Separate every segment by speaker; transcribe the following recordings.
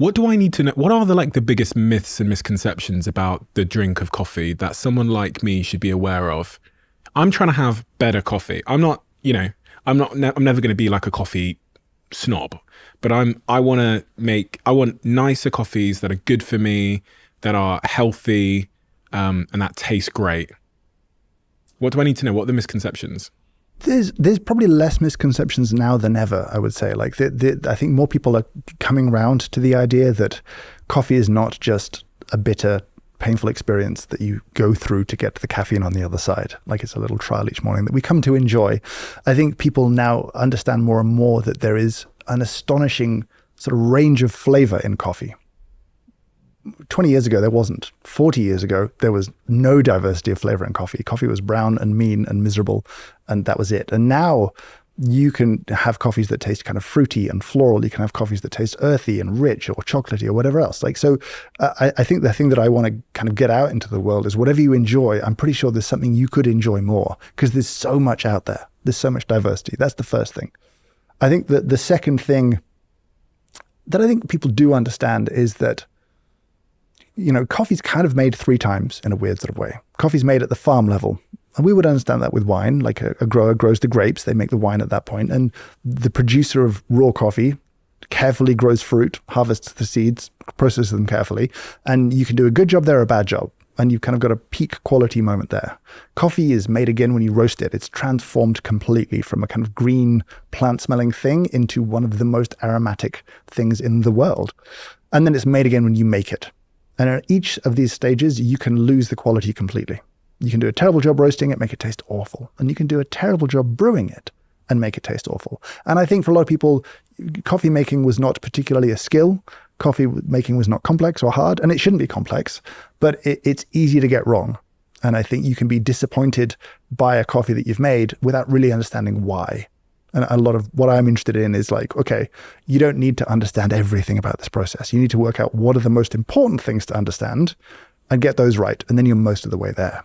Speaker 1: What do I need to know? What are the biggest myths and misconceptions about the drink of coffee that someone like me should be aware of? I'm trying to have better coffee. I'm not, I'm never going to be like a coffee snob, but I want nicer coffees that are good for me, that are healthy, and that taste great. What do I need to know? What are the misconceptions?
Speaker 2: There's probably less misconceptions now than ever, I would say. Like I think more people are coming around to the idea that coffee is not just a bitter, painful experience that you go through to get the caffeine on the other side. Like it's a little trial each morning that we come to enjoy. I think people now understand more and more that there is an astonishing sort of range of flavor in coffee. 20 years ago, there wasn't. 40 years ago, there was no diversity of flavor in coffee. Coffee was brown and mean and miserable, and that was it. And now you can have coffees that taste kind of fruity and floral. You can have coffees that taste earthy and rich or chocolatey or whatever else. I think the thing that I want to kind of get out into the world is whatever you enjoy, I'm pretty sure there's something you could enjoy more because there's so much out there. There's so much diversity. That's the first thing. I think that the second thing that I think people do understand is that coffee's kind of made 3 times in a weird sort of way. Coffee's made at the farm level. And we would understand that with wine, like a grower grows the grapes, they make the wine at that point. And the producer of raw coffee carefully grows fruit, harvests the seeds, processes them carefully. And you can do a good job there or a bad job. And you've kind of got a peak quality moment there. Coffee is made again when you roast it. It's transformed completely from a kind of green plant-smelling thing into one of the most aromatic things in the world. And then it's made again when you make it. And at each of these stages, you can lose the quality completely. You can do a terrible job roasting it, make it taste awful. And you can do a terrible job brewing it and make it taste awful. And I think for a lot of people, coffee making was not particularly a skill. Coffee making was not complex or hard, and it shouldn't be complex, but it's easy to get wrong. And I think you can be disappointed by a coffee that you've made without really understanding why. And a lot of what I'm interested in is like, okay, you don't need to understand everything about this process. You need to work out what are the most important things to understand and get those right. And then you're most of the way there.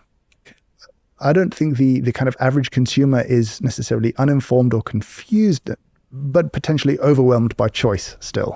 Speaker 2: I don't think the kind of average consumer is necessarily uninformed or confused, but potentially overwhelmed by choice still.